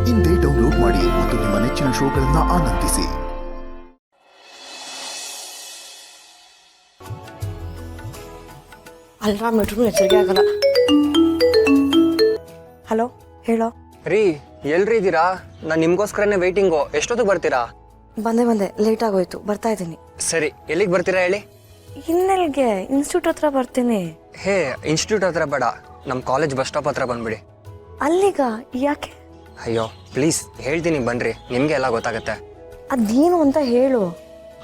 ಇಂದೇ ಡೌನ್ಲೋಡ್ ಮಾಡಿ ಮತ್ತು ನಿಮ್ಮ ನೆಚ್ಚಿನ ಶೋಗಳನ್ನು ಆನಂದಿಸಿ. ಅಲ್ರಾಮ್ ಇಟ್ರು ಎಚ್ಚರಿಕೆ ಆಗಲ್ಲ. ಹಲೋ, ಹೇಳೋ ರೀ, ಎಲ್ರಿ ಇದ್ದೀರಾ? ನಾನು ನಿಮ್ಗೋಸ್ಕರನೇ ವೇಟಿಂಗು. ಎಷ್ಟೊತ್ತಿಗೆ ಬರ್ತೀರಾ? ಬಂದೆ ಲೇಟ್ ಆಗೋಯ್ತು, ಬರ್ತಾ ಇದ್ದೀನಿ. ಸರಿ, ಎಲ್ಲಿಗೆ ಬರ್ತೀರಾ ಹೇಳಿ? ಇನ್ನೆಲ್ಗೆ? ಇನ್ಸ್ಟಿಟ್ಯೂಟ್ ಹತ್ರ ಬರ್ತೀನಿ. ಹೇ, ಇನ್ಸ್ಟಿಟ್ಯೂಟ್ ಹತ್ರ ಬೇಡ, ನಮ್ಮ ಕಾಲೇಜ್ ಬಸ್ ಸ್ಟಾಪ್ ಹತ್ರ ಬಂದ್ಬಿಡಿ. ಅಲ್ಲಿಗ? ಯಾಕೆ? ಅಯ್ಯೋ ಪ್ಲೀಸ್, ಹೇಳ್ತೀನಿ ಬನ್ರಿ, ನಿಮ್ಗೆ ಎಲ್ಲ ಗೊತ್ತಾಗತ್ತೆ. ಅದೇನು ಅಂತ ಹೇಳು.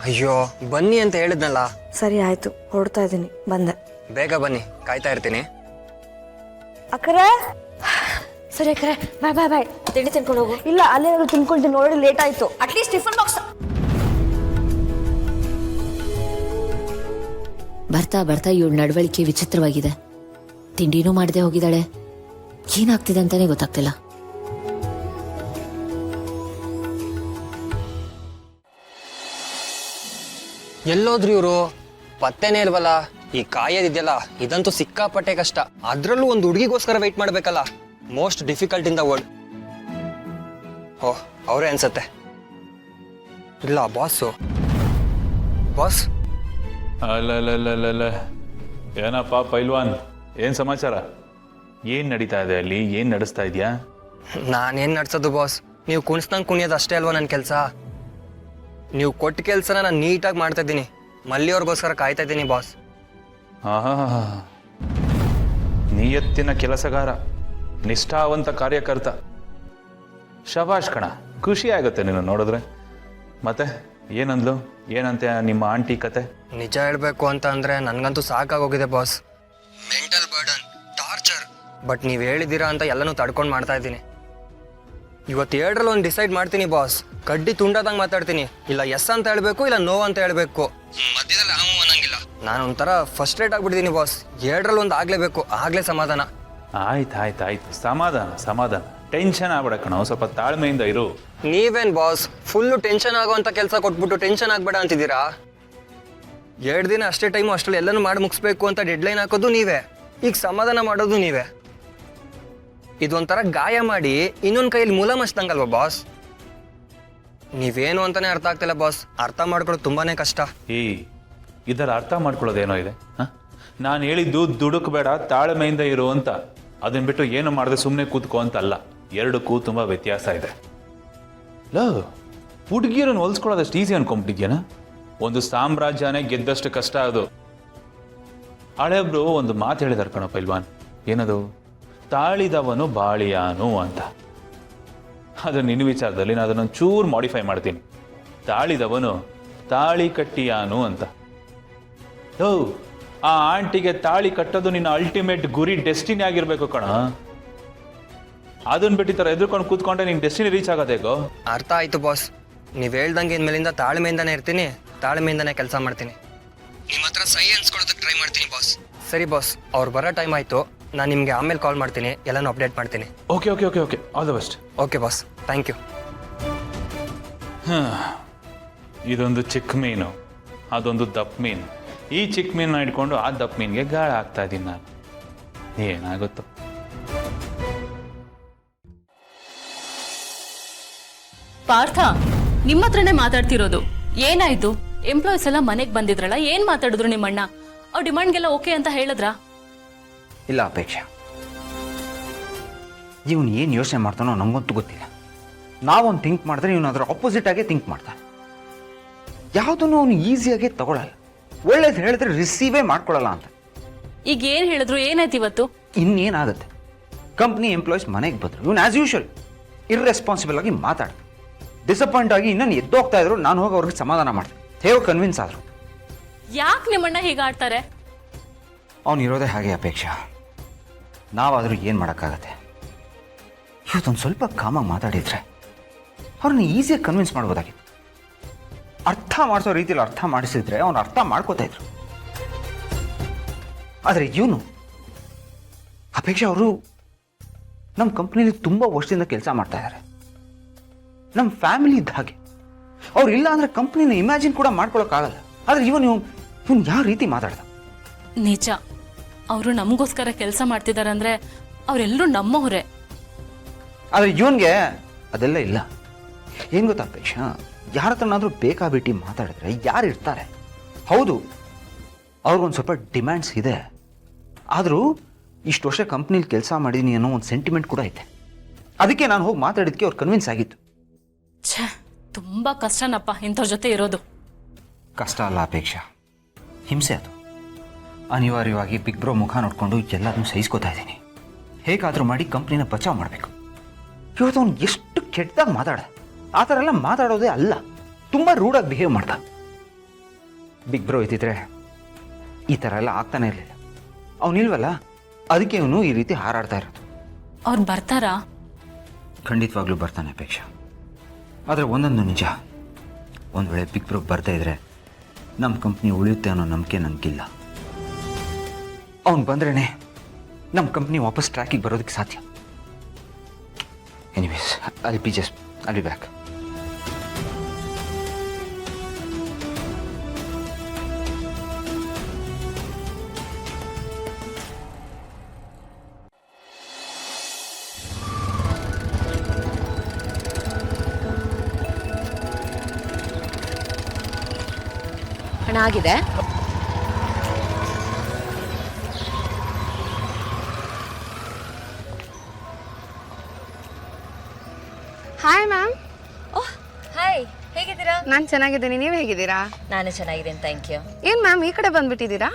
ಅಯ್ಯೋ ಬನ್ನಿ ಅಂತ ಹೇಳಿದ್ನಲ್ಲ. ಸರಿ ಆಯ್ತು, ಹೊರಡ್ತಾ ಇದ್ದೀನಿ, ಬಂದೆ. ಬೇಗ ಬನ್ನಿ, ಕಾಯ್ತಾ ಇರ್ತೀನಿ. ಅಕ್ಕರೆ ಸರಿ ಅಕ್ಕರೆ, ಬಾಯ್. ತಿಂಡಿ ತಿನ್ಕೊಂಡು ಹೋಗು. ಇಲ್ಲ, ಅಲ್ಲೇ ತಿನ್ಕೊಳ್ತೀನಿ, ನೋಡಿ ಲೇಟ್ ಆಯ್ತು. At least tiffin box. ಬರ್ತಾ ಬರ್ತಾ ಇವಳ ನಡವಳಿಕೆ ವಿಚಿತ್ರವಾಗಿದೆ. ತಿಂಡಿನೂ ಮಾಡದೆ ಹೋಗಿದ್ದಾಳೆ. ಏನಾಗ್ತಿದೆ ಅಂತಾನೆ ಗೊತ್ತಾಗ್ತಿಲ್ಲ. ಎಲ್ಲೋದ್ರಿ ಇವರು? ಪತ್ತೆನೇ ಇಲ್ವಲ್ಲ. ಈ ಕಾಯೋದಿದೆಯಲ್ಲ, ಇದಂತೂ ಸಿಕ್ಕಾಪಟ್ಟೆ ಕಷ್ಟ. ಅದ್ರಲ್ಲೂ ಒಂದು ಹುಡುಗಿಗೋಸ್ಕರ ವೆಯ್ಟ್ ಮಾಡ್ಬೇಕಲ್ಲ. Most difficult in the world. Oh, ಅವರೇ ಅನ್ಸತ್ತೆ. ಇಲ್ಲ, ಬಾಸ್. ಅಲ್ಲ ಏನಪ್ಪ ಪೈಲ್ವಾನ್, ಏನ್ ಸಮಾಚಾರ? ಏನ್ ನಡೀತಾ ಇದೆ ಅಲ್ಲಿ? ಏನ್ ನಡೆಸ್ತಾ ಇದೆಯಾ? ನಾನೇನ್ ನಡ್ಸೋದು ಬಾಸ್? ನೀವು ಕುಣಿಸ್ದಂಗೆ ಕುಣಿಯೋದು ಅಷ್ಟೇ ಅಲ್ವಾ ನನ್ನ ಕೆಲಸ? ನೀವು ಕೊಟ್ಟ ಕೆಲಸನ ನಾನು ನೀಟಾಗಿ ಮಾಡ್ತಾ ಇದ್ದೀನಿ. ಮಲ್ಲಿಯವ್ರಿಗೋಸ್ಕರ ಕಾಯ್ತಾ ಇದ್ದೀನಿ ಬಾಸ್. ನಿಯತ್ತಿನ ಕೆಲಸಗಾರ, ನಿಷ್ಠಾವಂತ ಕಾರ್ಯಕರ್ತ. ಶಬಾಷ್ ಕಣ, ಖುಷಿ ಆಗುತ್ತೆ ನೀನು ನೋಡಿದ್ರೆ. ಮತ್ತೆ ಏನಂದ್ಲು? ಏನಂತೆ ನಿಮ್ಮ ಆಂಟಿ ಕತೆ? ನಿಜ ಹೇಳ್ಬೇಕು ಅಂತ ಅಂದ್ರೆ ನನ್ಗಂತೂ ಸಾಕಾಗೋಗಿದೆ boss. Mental burden, torture. But ನೀವು ಹೇಳಿದ್ದೀರಾ ಅಂತ ಎಲ್ಲನೂ ತಡ್ಕೊಂಡು ಮಾಡ್ತಾ ಇದ್ದೀನಿ. ಇವತ್ತು 7ರಲ್ಲಿ ಒಂದು ಡಿಸೈಡ್ ಮಾಡ್ತೀನಿ ಬಾಸ್. ಕಡ್ಡಿ ತುಂಡಾದಂಗೆ ಮಾತಾಡ್ತೀನಿ. ಇಲ್ಲ ಎಸ್ ಅಂತ ಹೇಳ್ಬೇಕು, ಇಲ್ಲ ನೋ ಅಂತ ಹೇಳ್ಬೇಕು. ಮಧ್ಯದಲ್ಲಿ ಅನ್ನಂಗಿಲ್ಲ. ನಾನು ಒಂಥರ ಫಸ್ಟ್ರೇಟ್ ಆಗ್ಬಿಟ್ಟಿದ್ದೀನಿ ಬಾಸ್. 7ರಲ್ಲಿ ಒಂದು ಆಗ್ಲೇಬೇಕು, ಆಗ್ಲೇ ಸಮಾಧಾನ. ಆಯ್ತು, ಸಮಾಧಾನ. ಟೆನ್ಷನ್ ಆಗ್ಬೇಡ ಕಣ, ಸ್ವಲ್ಪ ತಾಳ್ಮೆಯಿಂದ ಇರು. ನೀವೇನ್ ಬಾಸ್, ಫುಲ್ಲು ಟೆನ್ಷನ್ ಆಗೋಂಥ ಕೆಲಸ ಕೊಟ್ಬಿಟ್ಟು ಟೆನ್ಷನ್ ಆಗ್ಬೇಡ ಅಂತಿದ್ದೀರಾ? 2 ದಿನ ಅಷ್ಟೇ ಟೈಮು, ಅಷ್ಟರಲ್ಲಿ ಎಲ್ಲನೂ ಮಾಡಿ ಮುಗಿಸ್ಬೇಕು ಅಂತ ಡೆಡ್ಲೈನ್ ಹಾಕೋದು ನೀವೇ. ಈಗ ಸಮಾಧಾನ ಮಾಡೋದು ನೀವೇ. ಇದೊಂಥರ ಗಾಯ ಮಾಡಿ ಇನ್ನೊಂದು ಕೈಯಲ್ಲಿ ಮೂಲ ಮಚ್ದಂಗಲ್ವಾ ಬಾಸ್? ನೀವೇನು ಅಂತಾನೆ ಅರ್ಥ ಆಗ್ತಿಲ್ಲ ಬಾಸ್. ಅರ್ಥ ಮಾಡ್ಕೊಳ್ಳೋದು ತುಂಬಾನೇ ಕಷ್ಟ. ಇದರ ಅರ್ಥ ಮಾಡ್ಕೊಳ್ಳೋದೇನೋ ಇದೆ. ನಾನು ಹೇಳಿದ್ದು ದುಡುಕ್ಬೇಡ, ತಾಳ್ಮೆಯಿಂದ ಇರು ಅಂತ. ಅದನ್ನ ಬಿಟ್ಟು ಏನು ಮಾಡದೆ ಸುಮ್ಮನೆ ಕೂತ್ಕೋ ಅಂತ ಅಲ್ಲ. ಎರಡಕ್ಕೂ ತುಂಬಾ ವ್ಯತ್ಯಾಸ ಇದೆ. ಹುಡುಗಿಯರನ್ನು ಹೊಲ್ಸ್ಕೊಳ್ಳೋದಷ್ಟು ಈಸಿ ಅನ್ಕೊಂಬಿಟ್ಟಿದ್ಯಾನ? ಒಂದು ಸಾಮ್ರಾಜ್ಯನೇ ಗೆದ್ದಷ್ಟು ಕಷ್ಟ ಅದು. ಹಳೆಬ್ರು ಒಂದು ಮಾತು ಹೇಳಿದಾರೆ ಕಣ ಪೈಲ್ವಾನ್. ಏನದು? ತಾಳಿದವನು ಬಾಳಿಯಾನು ಅಂತ. ಅದು ನಿನ್ನ ವಿಚಾರದಲ್ಲಿ ನಾನು ಅದನ್ನು ಚೂರು ಮಾಡಿಫೈ ಮಾಡ್ತೀನಿ. ತಾಳಿದವನು ತಾಳಿ ಕಟ್ಟಿಯಾನು ಅಂತ. ಆ ಆಂಟಿಗೆ ತಾಳಿ ಕಟ್ಟೋದು ನಿನ್ನ ಅಲ್ಟಿಮೇಟ್ ಗುರಿ, ಡೆಸ್ಟಿನಿ ಆಗಿರ್ಬೇಕು ಕಣ. ಅದನ್ನ ಬಿಟ್ಟು ಈ ಥರ ಎದುರ್ಕೊಂಡು ಕೂತ್ಕೊಂಡ್ರೆ ನಿನ್ನ ಡೆಸ್ಟಿನಿ ರೀಚ್ ಆಗೋದೇಗೋ. ಅರ್ಥ ಆಯ್ತು ಬಾಸ್. ನೀವು ಹೇಳ್ದಂಗೆ ಇನ್ಮೇಲಿಂದ ತಾಳ್ಮೆಯಿಂದಾನೇ ಇರ್ತೀನಿ, ತಾಳ್ಮೆಯಿಂದಾನೇ ಕೆಲಸ ಮಾಡ್ತೀನಿ. ನಿಮ್ಮ ಹತ್ರ ಸೈ ಅನ್ಸ್ಕೊಳ್ಳೋದಕ್ಕೆ ಟ್ರೈ ಮಾಡ್ತೀನಿ ಬಾಸ್. ಸರಿ ಬಾಸ್, ಅವ್ರು ಬರೋ ಟೈಮ್ ಆಯಿತು. ನಾನು ನಿಮಗೆ ಆಮೇಲೆ ಕಾಲ್ ಮಾಡ್ತೀನಿ, ಎಲ್ಲನೂ ಅಪ್ಡೇಟ್ ಮಾಡ್ತೀನಿ. Okay, all the best. Okay boss, thank you. ಇದೊಂದು ಚಿಕ್ಕ ಮೀನು, ಅದೊಂದು ದಪ್ಪ ಮೀನು. ಈ ಚಿಕ್ಕ ಮೀನನ್ನ ಇಟ್ಕೊಂಡು ಆ ದಪ್ಪ ಮೀನಿಗೆ ಗಾಳ ಆಗ್ತಾ ಇದ್ದೀನಿ ನಾನು. ಏನಾಗುತ್ತೋ. ಪಾರ್ಥ, ನಿಮ್ಮ ಹತ್ರನೇ ಮಾತಾಡ್ತಿರೋದು. ಏನಾಯ್ತು? ಎಂಪ್ಲಾಯೀಸ್ ಎಲ್ಲ ಮನೆಗೆ ಬಂದಿದ್ರಲ್ಲ, ಏನ್ ಮಾತಾಡಿದ್ರು ನಿಮ್ಮಣ್ಣ? ಅವ್ರ ಡಿಮಾಂಡ್ಗೆಲ್ಲ ಓಕೆ ಅಂತ ಹೇಳಿದ್ರಾ? ಇಲ್ಲ ಅಪೇಕ್ಷಾ, ಇವನು ಏನು ಯೋಚನೆ ಮಾಡ್ತಾನೋ ನಮಗಂತೂ ಗೊತ್ತಿಲ್ಲ. ನಾವೊಂದು ಥಿಂಕ್ ಮಾಡಿದ್ರೆ ಇವನು ಅದರ ಆಪೋಸಿಟ್ ಆಗೇ ಥಿಂಕ್ ಮಾಡ್ತಾನೆ. ಯಾವುದನ್ನು ಅವನು ಈಸಿಯಾಗಿ ತಗೊಳ್ಳಲ್ಲ. ಒಳ್ಳೇದು ಹೇಳಿದ್ರೆ ರಿಸೀವೇ ಮಾಡ್ಕೊಳ್ಳಲ್ಲ ಅಂತ. ಈಗ ಏನ್ ಹೇಳಿದ್ರು? ಏನಾಯ್ತು ಇವತ್ತು? ಇನ್ನೇನಾಗುತ್ತೆ? ಕಂಪ್ನಿ ಎಂಪ್ಲಾಯೀಸ್ ಮನೆಗೆ ಬಂದರು. ಇವನು ಆಸ್ ಯೂಶುವಲ್ ಇರ್ರೆಸ್ಪಾನ್ಸಿಬಲ್ ಆಗಿ ಮಾತಾಡ್ತಾರೆ. ಡಿಸಪಾಯಿಂಟ್ ಆಗಿ ಇನ್ನೊಂದು ಎದ್ದೋಗ್ತಾ ಇದ್ರು. ನಾನು ಹೋಗಿ ಅವ್ರಿಗೆ ಸಮಾಧಾನ ಮಾಡ್ತೀನಿ. ಹೇಗೋ ಕನ್ವಿನ್ಸ್ ಆದರು. ಯಾಕೆ ನಿಮ್ಮಣ್ಣ ಹೀಗಾಡ್ತಾರೆ? ಅವನು ಇರೋದೇ ಹಾಗೆ ಅಪೇಕ್ಷಾ. ನಾವಾದರೂ ಏನು ಮಾಡೋಕ್ಕಾಗತ್ತೆ? ಇವತ್ತೊಂದು ಸ್ವಲ್ಪ ಕಾಮಾಗಿ ಮಾತಾಡಿದ್ರೆ ಅವ್ರನ್ನ ಈಸಿಯಾಗಿ ಕನ್ವಿನ್ಸ್ ಮಾಡ್ಬೋದಾಗಿತ್ತು. ಅರ್ಥ ಮಾಡಿಸೋ ರೀತಿಯಲ್ಲಿ ಅರ್ಥ ಮಾಡಿಸಿದ್ರೆ ಅವನು ಅರ್ಥ ಮಾಡ್ಕೋತಾ ಇದ್ರು. ಆದರೆ ಇವನು ಅಪೇಕ್ಷಾ ಅವರು ನಮ್ಮ ಕಂಪ್ನಿಲಿ ತುಂಬ ವರ್ಷದಿಂದ ಕೆಲಸ ಮಾಡ್ತಾ ಇದ್ದಾರೆ. ನಮ್ಮ ಫ್ಯಾಮಿಲಿ ಇದ್ದ ಹಾಗೆ. ಅವ್ರು ಇಲ್ಲ ಅಂದರೆ ಕಂಪ್ನಿನ ಇಮ್ಯಾಜಿನ್ ಕೂಡ ಮಾಡ್ಕೊಳಕ್ಕಾಗಲ್ಲ. ಆದರೆ ಇವನು ಯಾವ ರೀತಿ ಮಾತಾಡ್ದ? ನಿಜ, ಅವರು ನಮಗೋಸ್ಕರ ಕೆಲಸ ಮಾಡ್ತಿದಾರಂದ್ರೆ ಅವರೆಲ್ಲರೂ ನಮ್ಮವರೇ. ಆದರೆ ಇವನ್ಗೆ ಅದೆಲ್ಲ ಇಲ್ಲ. ಏನು ಗೊತ್ತಾ ಅಪೇಕ್ಷ, ಯಾರ ಹತ್ರನಾದರೂ ಬೇಕಾಬಿಟ್ಟು ಮಾತಾಡಿದ್ರೆ ಯಾರು ಇರ್ತಾರೆ? ಹೌದು, ಅವ್ರಿಗೊಂದು ಸ್ವಲ್ಪ ಡಿಮ್ಯಾಂಡ್ಸ್ ಇದೆ. ಆದರೂ ಇಷ್ಟು ವರ್ಷ ಕಂಪ್ನೀಲಿ ಕೆಲಸ ಮಾಡಿದ್ದೀನಿ ಅನ್ನೋ ಒಂದು ಸೆಂಟಿಮೆಂಟ್ ಕೂಡ ಐತೆ. ಅದಕ್ಕೆ ನಾನು ಹೋಗಿ ಮಾತಾಡಿದ್ದಕ್ಕೆ ಅವ್ರು ಕನ್ವಿನ್ಸ್ ಆಗಿತ್ತು. ಛೇ, ತುಂಬಾ ಕಷ್ಟನಪ್ಪ ಇಂಥವ್ರ ಜೊತೆ ಇರೋದು. ಕಷ್ಟ ಅಲ್ಲ ಅಪೇಕ್ಷ, ಹಿಂಸೆ ಅದು. ಅನಿವಾರ್ಯವಾಗಿ ಬಿಗ್ ಬ್ರೋ ಮುಖ ನೋಡಿಕೊಂಡು ಎಲ್ಲದನ್ನೂ ಸಹಿಸ್ಕೋತಾ ಇದ್ದೀನಿ. ಹೇಗಾದರೂ ಮಾಡಿ ಕಂಪ್ನಿನ ಬಚಾವ್ ಮಾಡಬೇಕು. ಇವತ್ತು ಅವ್ನು ಎಷ್ಟು ಕೆಟ್ಟದಾಗಿ ಮಾತಾಡ, ಆ ಥರ ಎಲ್ಲ ಮಾತಾಡೋದೇ ಅಲ್ಲ, ತುಂಬ ರೂಡಾಗಿ ಬಿಹೇವ್ ಮಾಡ್ದ. ಬಿಗ್ ಬ್ರೋ ಇದ್ದಿದ್ರೆ ಈ ಥರ ಎಲ್ಲ ಆಗ್ತಾನೆ ಇರಲಿಲ್ಲ. ಅವನಿಲ್ವಲ್ಲ, ಅದಕ್ಕೆ ಅವನು ಈ ರೀತಿ ಹಾರಾಡ್ತಾ ಇರೋದು. ಅವ್ರು ಬರ್ತಾರಾ? ಖಂಡಿತವಾಗ್ಲೂ ಬರ್ತಾನೆ ಅಪೇಕ್ಷ. ಆದರೆ ಒಂದೊಂದು ನಿಜ, ಒಂದು ವೇಳೆ ಬಿಗ್ ಬ್ರೋ ಬರ್ತಾ ಇದ್ರೆ ನಮ್ಮ ಕಂಪ್ನಿ ಉಳಿಯುತ್ತೆ ಅನ್ನೋ ನಂಬಿಕೆ ನನಗಿಲ್ಲ. ಅವ್ನು ಬಂದ್ರೇ ನಮ್ಮ ಕಂಪ್ನಿ ವಾಪಸ್ ಟ್ರ್ಯಾಕಿಗೆ ಬರೋದಕ್ಕೆ ಸಾಧ್ಯ. Anyways, I be back. ಹಣ ಆಗಿದೆ. Hi ma'am. ಓಹ್ ಹಾಯ್, ಹೇಗಿದ್ದೀರಾ? ನಾನು ಚೆನ್ನಾಗಿದ್ದೀನಿ, ನೀವು ಹೇಗಿದ್ದೀರಾ? ನಾನು ಚೆನ್ನಾಗಿದ್ದೀನಿ, ಥ್ಯಾಂಕ್ ಯು. ಏನು ಮ್ಯಾಮ್ ಈ ಕಡೆ ಬಂದ್ಬಿಟ್ಟಿದ್ದೀರಾ?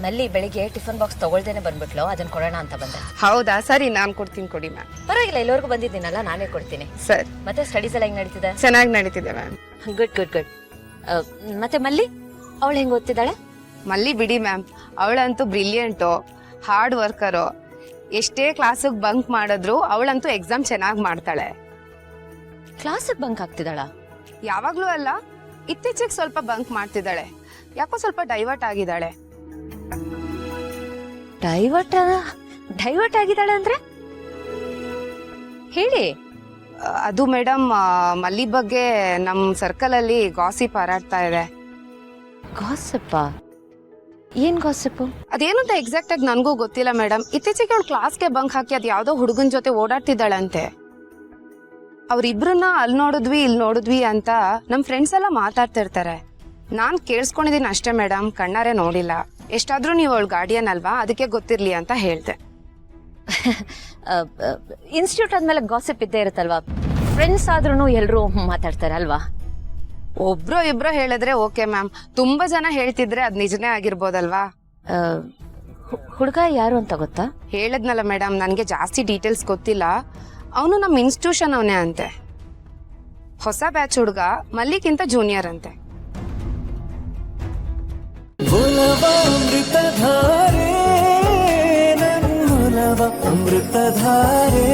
ನಲ್ಲಿ ಬೆಳಿಗ್ಗೆ ಟಿಫನ್ ಬಾಕ್ಸ್ ತಗೊಳ್ದೇನೆ ಬಂದ್ಬಿಟ್ಲು, ಅದನ್ನ ಕೊಡೋಣ ಅಂತ ಬಂದೆ. ಹೌದಾ, ಸರಿ ನಾನು ಕೊಡ್ತೀನಿ, ಕೊಡಿ ಮ್ಯಾಮ್. ಪರವಾಗಿಲ್ಲ, ಎಲ್ಲರಿಗೂ ಬಂದಿದ್ದೀನಲ್ಲ, ನಾನೇ ಕೊಡ್ತೀನಿ. ಸರಿ. ಮತ್ತೆ ಸ್ಟಡೀಸ್ ಎಲ್ಲ ಹೆಂಗ್ ನಡೀತಿದೆ? ಚೆನ್ನಾಗಿ ನಡೀತಿದೆ ಮ್ಯಾಮ್. Good good good. ಮತ್ತೆ ಮಲ್ಲಿ, ಅವಳು ಹೆಂಗ್ ಓದ್ತಿದ್ದಾಳೆ? ಮಲ್ಲಿ ಬಿಡಿ ಮ್ಯಾಮ್, ಅವಳಂತೂ ಬ್ರಿಲಿಯಂಟು, ಹಾರ್ಡ್ ವರ್ಕರು. ಎಷ್ಟೇ ಕ್ಲಾಸಿಗೆ ಬಂಕ್ ಮಾಡಿದ್ರು ಅವಳಂತೂ ಎಕ್ಸಾಮ್ ಚೆನ್ನಾಗಿ ಮಾಡ್ತಾಳೆ. ಕ್ಲಾಸಿಗೆ ಬಂಕ್ ಆಗ್ತಿದ್ದಾಳ? ಯಾವಾಗ್ಲೂ ಅಲ್ಲ, ಇತ್ತೀಚೆಗೆ ಸ್ವಲ್ಪ ಬಂಕ್ ಮಾಡ್ತಿದ್ದಾಳೆ. ಯಾಕೋ ಸ್ವಲ್ಪ ಡೈವರ್ಟ್ ಆಗಿದ್ದಾಳೆ. ಡೈವರ್ಟ್ ಆಗಿದ್ದಾಳೆ ಅಂದ್ರೆ ಹೇಳಿ. ಅದು ಮೇಡಮ್, ಮಲ್ಲಿ ಬಗ್ಗೆ ನಮ್ಮ ಸರ್ಕಲಲ್ಲಿ ಗಾಸಿಪ್ ಹಾರಾಡ್ತಾ ಇದೆ. ಗಾಸಿಪ್ಪ? ಏನ್ ಗಾಸಿಪ್ಪು? ಅದೇನು ಅಂತ ಎಕ್ಸಾಕ್ಟ್ ಆಗಿ ನನಗೂ ಗೊತ್ತಿಲ್ಲ ಮೇಡಮ್. ಇತ್ತೀಚೆಗೆ ಅವಳು ಕ್ಲಾಸ್ಗೆ ಬಂಕ್ ಹಾಕಿ ಅದು ಯಾವ್ದೋ ಹುಡುಗನ ಜೊತೆ ಓಡಾಡ್ತಿದ್ದಾಳಂತೆ. ಅವ್ರಿಬ್ರನ್ನ ಅಲ್ಲಿ ನೋಡಿದ್ವಿ ಇಲ್ಲಿ ನೋಡಿದ್ವಿ ಅಂತ ನಮ್ಮ ಫ್ರೆಂಡ್ಸ್ ಎಲ್ಲ ಮಾತಾಡ್ತಿರ್ತಾರೆ. ನಾನು ಕೇಳಿಸ್ಕೊಂಡಿದ್ದೀನಿ ಅಷ್ಟೇ ಮೇಡಮ್, ಕಣ್ಣಾರೆ ನೋಡಿಲ್ಲ. ಎಷ್ಟಾದ್ರೂ ನೀವು ಅವಳು ಗಾರ್ಡಿಯನ್ ಅಲ್ವಾ, ಅದಕ್ಕೆ ಗೊತ್ತಿರ್ಲಿ ಅಂತ ಹೇಳ್ದೆ. ಇನ್ಸ್ಟಿಟ್ಯೂಟ್ ಆದ್ಮೇಲೆ ಗಾಸಿಪ್ ಇದ್ದೇ ಇರುತ್ತಲ್ವಾ? ಫ್ರೆಂಡ್ಸ್ ಆದ್ರೂ ಎಲ್ಲರೂ ಮಾತಾಡ್ತಾರೆ ಅಲ್ವಾ? ಒಬ್ರೋ ಇಬ್ರೋ ಹೇಳಿದ್ರೆ ಓಕೆ ಮ್ಯಾಮ್, ತುಂಬಾ ಜನ ಹೇಳ್ತಿದ್ರೆ ಅದ್ ನಿಜನೇ ಆಗಿರ್ಬೋದಲ್ವಾ? ಹುಡುಗ ಯಾರು ಅಂತ ಗೊತ್ತಾ? ಹೇಳದ್ನಲ್ಲ ಮೇಡಮ್, ನನಗೆ ಜಾಸ್ತಿ ಡೀಟೇಲ್ಸ್ ಗೊತ್ತಿಲ್ಲ. ಅವನು ನಮ್ಮ ಇನ್ಸ್ಟಿಟ್ಯೂಷನ್ ಅವನೇ ಅಂತೆ. ಹೊಸ ಬ್ಯಾಚ್ ಹುಡುಗ, ಮಲ್ಲಿಗಿಂತ ಜೂನಿಯರ್ ಅಂತೆ. ಅಮೃತಧಾರೆ